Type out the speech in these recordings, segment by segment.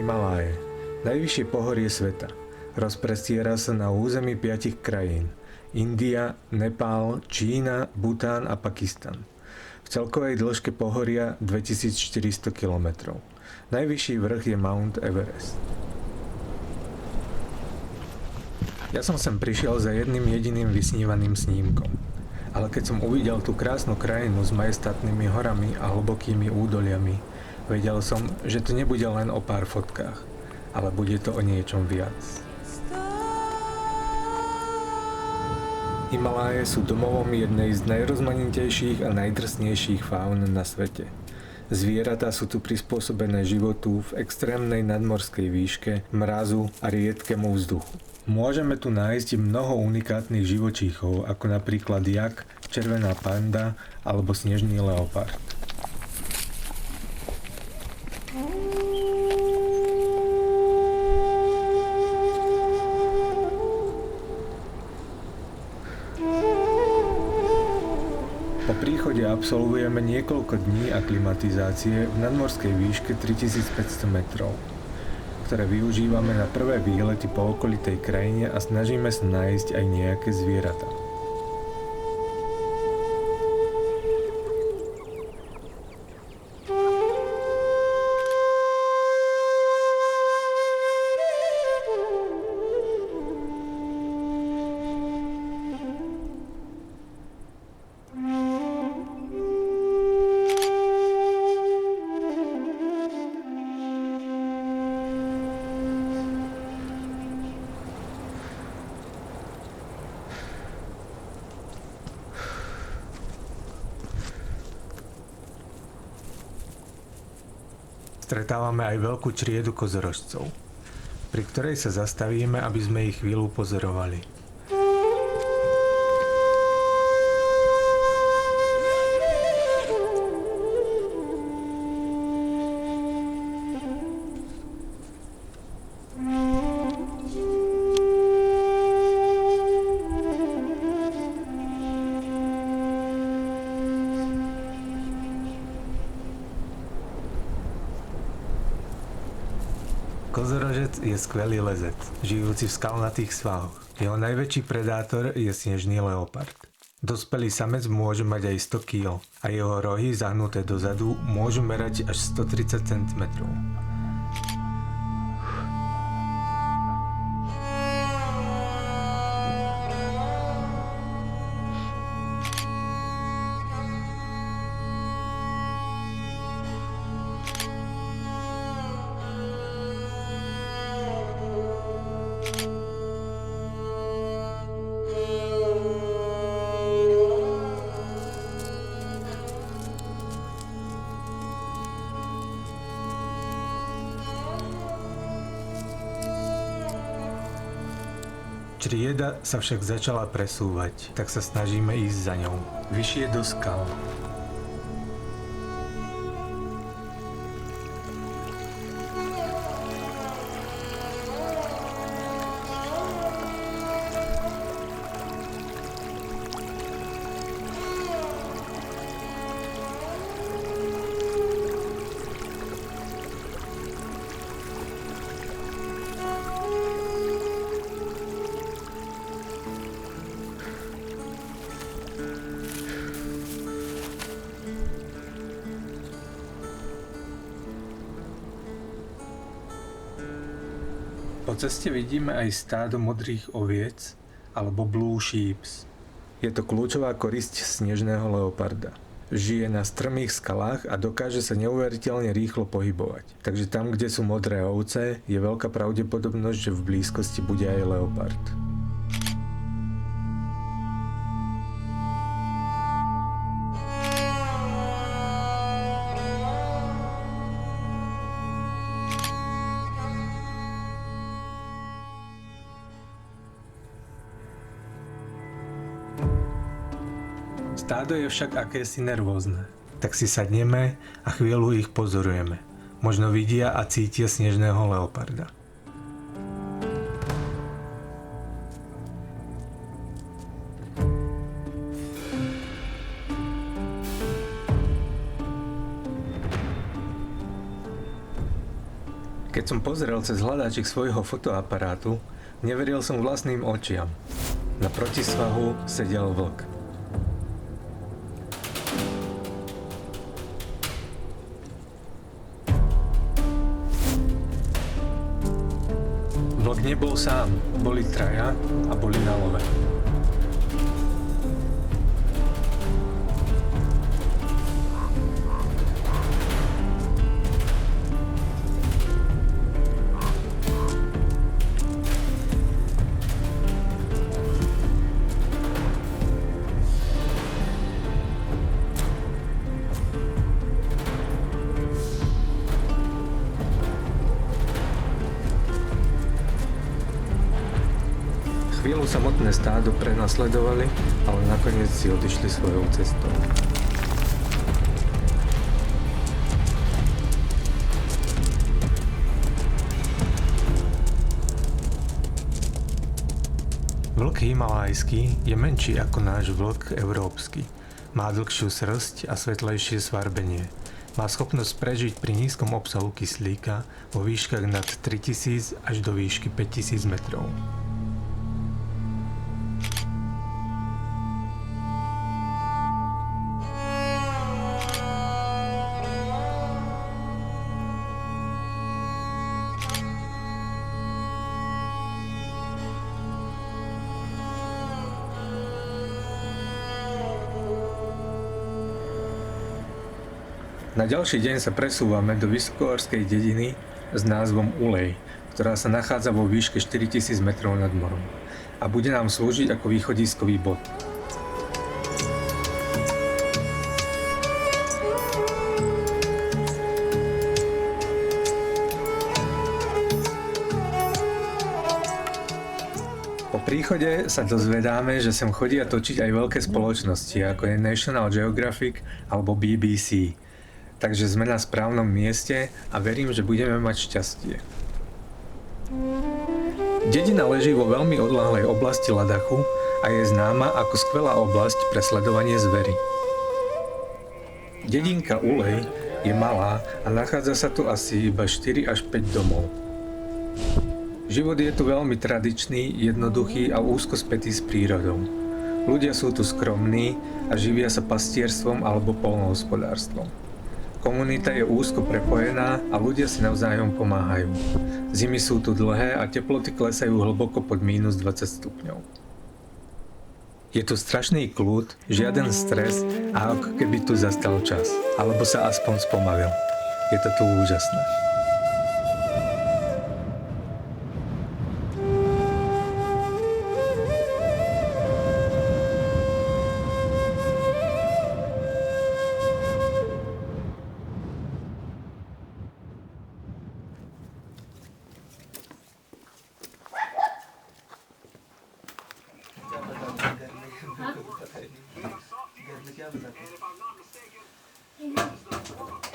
Himaláje, najvyššie pohorie sveta. Rozprestiera sa na území 5 krajín: India, Nepál, Čína, Bután a Pakistan. V celkovej dĺžke pohoria 2400 km. Najvyšší vrch je Mount Everest. Ja som sem prišiel za jedným jediným vysnívaným snímkom. Ale keď som uvidel tú krásnu krajinu s majestátnymi horami a hlbokými údoliami, vedel som, že to nebude len o pár fotkách, ale bude to o niečom viac. Himaláje sú domovom jednej z najrozmanitejších a najdrsnejších faún na svete. Zvieratá sú tu prispôsobené životu v extrémnej nadmorskej výške, mrazu a riedkému vzduchu. Môžeme tu nájsť mnoho unikátnych živočíchov, ako napríklad jak, červená panda alebo snežný leopard. Po príchode absolvujeme niekoľko dní aklimatizácie v nadmorskej výške 3500 metrov, ktoré využívame na prvé výlety po okolitej krajine a snažíme sa nájsť aj nejaké zvieratá. Stretávame aj veľkú čriedu kozorožcov, pri ktorej sa zastavíme, aby sme ich chvíľu pozorovali. Kozorožec je skvelý lezec, žijúci v skalnatých svahoch. Jeho najväčší predátor je snežný leopard. Dospelý samec môže mať aj 100 kg a jeho rohy zahnuté dozadu môžu merať až 130 cm. Črieda sa však začala presúvať, tak sa snažíme ísť za ňou. Vyššie do skal. Po ceste vidíme aj stádo modrých oviec alebo blue sheeps. Je to kľúčová korisť snežného leoparda. Žije na strmých skalách a dokáže sa neuveriteľne rýchlo pohybovať. Takže tam, kde sú modré ovce, je veľká pravdepodobnosť, že v blízkosti bude aj leopard. Stádo je však akési nervózne, tak si sadneme a chvíľu ich pozorujeme. Možno vidia a cítia snežného leoparda. Keď Keď som pozrel cez hľadáčik svojho fotoaparátu, neveril som vlastným očiam. Na protisvahu sedel vlk. Vlk nebol sám, boli traja a boli na love. Chvíľu samotné stádo prenasledovali, ale nakoniec si odišli svojou cestou. Vlk himalajský je menší ako náš vlk európsky. Má dlhšiu srsť a svetlejšie svarbenie. Má schopnosť prežiť pri nízkom obsahu kyslíka vo výškach nad 3000 až do výšky 5000 metrov. Na ďalší deň sa presúvame do vysokohorskej dediny s názvom Ulej, ktorá sa nachádza vo výške 4000 metrov nad morom a bude nám slúžiť ako východiskový bod. Po príchode sa dozvedáme, že sem chodia točiť aj veľké spoločnosti, ako je National Geographic alebo BBC. Takže sme na správnom mieste a verím, že budeme mať šťastie. Dedina leží vo veľmi odľahlej oblasti Ladachu a je známa ako skvelá oblasť pre sledovanie zvery. Dedinka Ulej je malá a nachádza sa tu asi iba 4 až 5 domov. Život je tu veľmi tradičný, jednoduchý a úzko spätý s prírodou. Ľudia sú tu skromní a živia sa pastierstvom alebo poľnohospodárstvom. Komunita je úzko prepojená a ľudia si navzájom pomáhajú. Zimy sú tu dlhé a teploty klesajú hlboko pod -20 stupňov. Je tu strašný kľud, žiaden stres a ako keby tu zastal čas, alebo sa aspoň spomalil. Je to tu úžasné.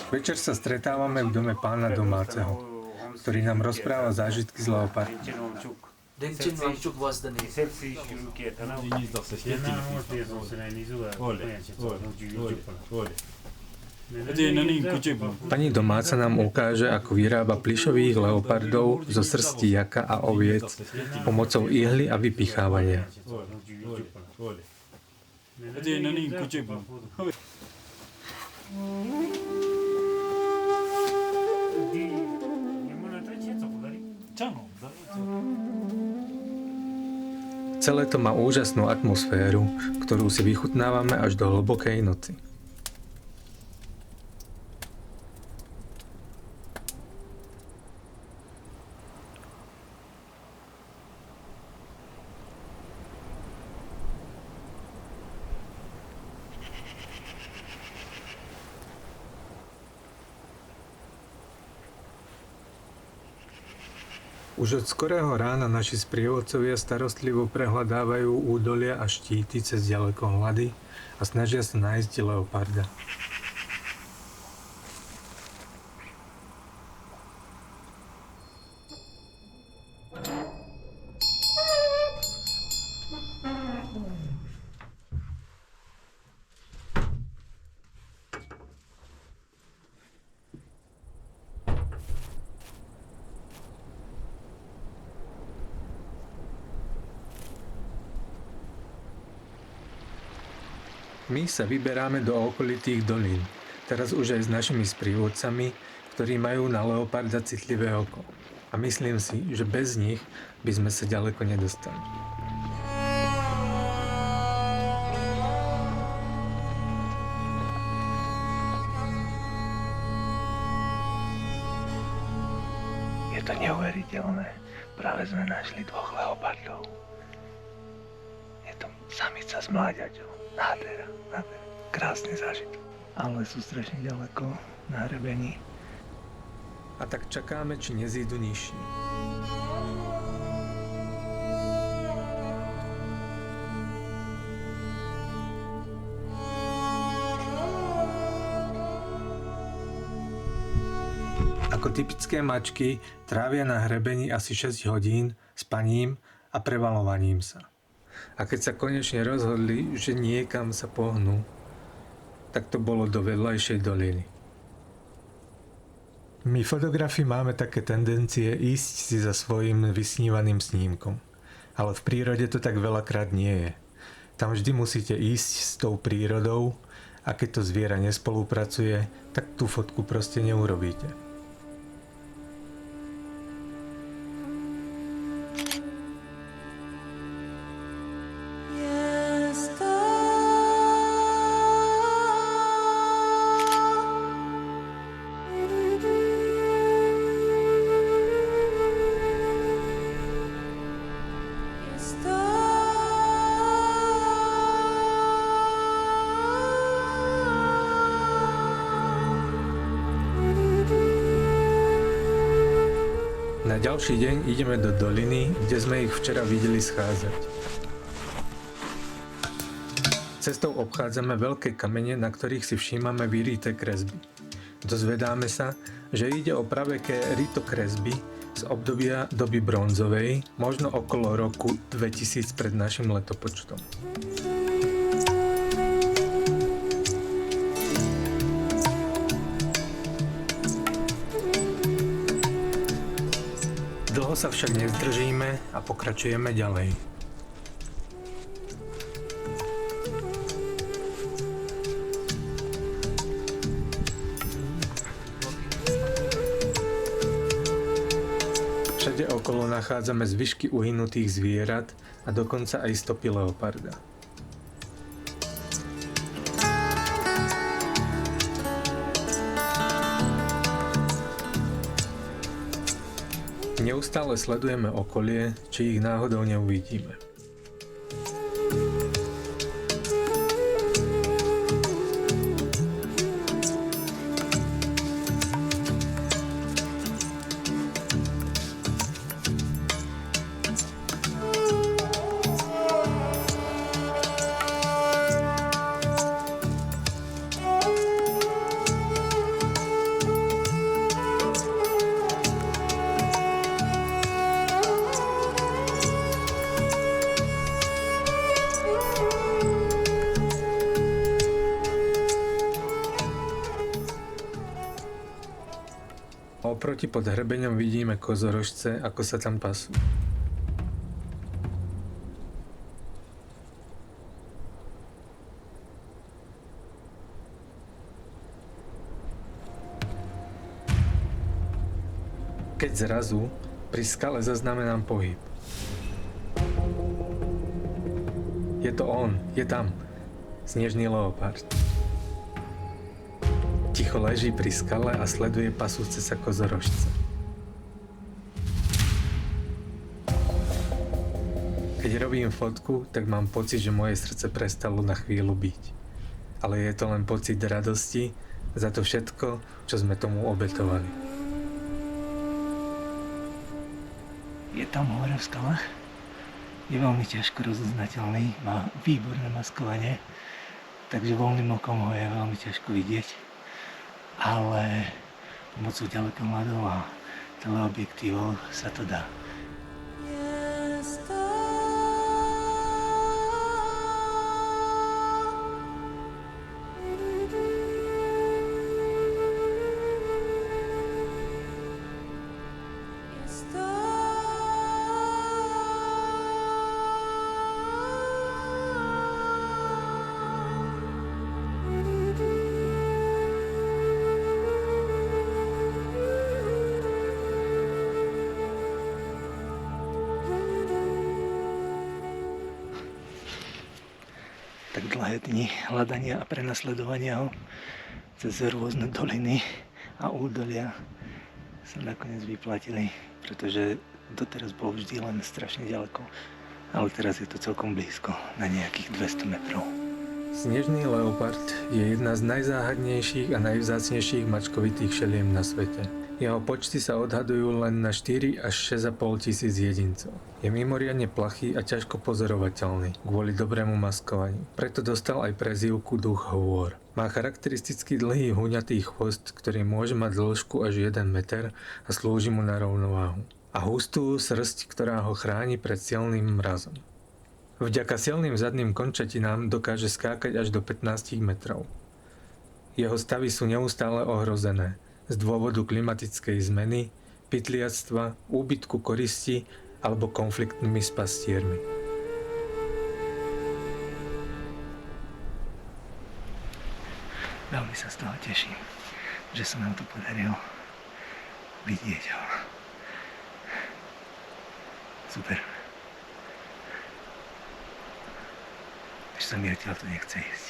Večer sa stretávame v dome pána domáceho, ktorý nám rozpráva zážitky z leopardu. Dengchen Wangchuk was the name. Pani domáca nám ukáže, ako vyrába plyšových leopardov zo srsti jaka a oviec pomocou ihly a vypichávania. Celé to má úžasnú atmosféru, ktorú si vychutnávame až do hlbokej noci. Už od skorého rána naši sprievodcovia starostlivo prehľadávajú údolia a štíty cez ďalekohľady a snažia sa nájsť leoparda. My sa vyberáme do okolitých dolín, teraz už aj s našimi sprievodcami, ktorí majú na leoparda citlivé oko. A myslím si, že bez nich by sme sa ďaleko nedostali. Je to neuveriteľné. Práve sme našli 2 leopardov. Je to samica s mláďaťom. Nádhera. Krásny zážitok. Ale sú strašne ďaleko na hrebení. A tak čakáme, či nezídu nižší. Ako typické mačky trávia na hrebení asi 6 hodín spaním a prevalovaním sa. A keď sa konečne rozhodli, že niekam sa pohnú, tak to bolo do vedľajšej doliny. My fotografi máme také tendencie ísť si za svojím vysnívaným snímkom. Ale v prírode to tak veľakrát nie je. Tam vždy musíte ísť s tou prírodou a keď to zviera nespolupracuje, tak tú fotku proste neurobíte. Na ďalší deň ideme do doliny, kde sme ich včera videli schádzať. Cestou obchádzame veľké kamene, na ktorých si všímame vyrité kresby. Dozvedáme sa, že ide o praveké ritokresby z obdobia doby bronzovej, možno okolo roku 2000 pred našim letopočtom. Dlho sa však nezdržíme a pokračujeme ďalej. Všade okolo nachádzame zvyšky uhynutých zvierat a dokonca aj stopy leoparda. Neustále sledujeme okolie, či ich náhodou neuvidíme. Oproti pod hrebeňom vidíme kozorožce, ako sa tam pasú. Keď zrazu pri skale zaznamenám pohyb. Je to on, je tam. Snežný leopard. Ticho leží pri skale a sleduje pasúce sa kozorožce. Keď robím fotku, tak mám pocit, že moje srdce prestalo na chvíľu byť. Ale je to len pocit radosti za to všetko, čo sme tomu obetovali. Je tam hore v skalách. Je veľmi ťažko rozoznateľný, má výborné maskovanie, takže voľným okom ho je veľmi ťažko vidieť. Ale pomocou ďalekohľadov a teleobjektívov sa to dá. tak dlhé dni hľadania a prenasledovania ho cez rôzne doliny a údolia sa nakoniec vyplatili, pretože doteraz bol vždy len strašne ďaleko, ale teraz je to celkom blízko, na nejakých 200 metrov. Snežný leopard je jedna z najzáhadnejších a najvzácnejších mačkovitých šeliem na svete. Jeho počty sa odhadujú len na 4 až 6,5 tisíc jedincov. Je mimoriadne plachý a ťažko pozorovateľný kvôli dobrému maskovaniu. Preto dostal aj prezývku Duch hôr. Má charakteristicky dlhý huňatý chvost, ktorý môže mať dĺžku až 1 meter a slúži mu na rovnováhu. A hustú srsť, ktorá ho chráni pred silným mrazom. Vďaka silným zadným končatinám dokáže skákať až do 15 metrov. Jeho stavy sú neustále ohrozené z dôvodu klimatickej zmeny, pytliactva, úbytku koristi alebo konfliktnými s pastiermi. Veľmi sa z toho teším, že sa nám to podarilo vidieť ho. Super. Až sa mi odtiaľ to nechce ísť.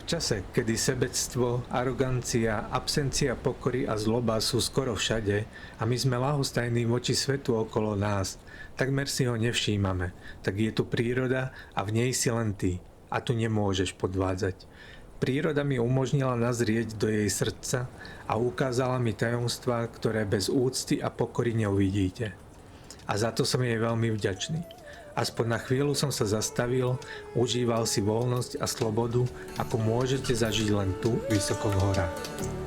V čase, kedy sebectvo, arogancia, absencia pokory a zloba sú skoro všade a my sme ľahostajní voči svetu okolo nás, takmer si ho nevšímame, tak je tu príroda a v nej si len ty a tu nemôžeš podvádzať. Príroda mi umožnila nazrieť do jej srdca a ukázala mi tajomstvá, ktoré bez úcty a pokory neuvidíte. A za to som jej veľmi vďačný. Aspoň na chvíľu som sa zastavil, užíval si voľnosť a slobodu, ako môžete zažiť len tu, vysoko v horách.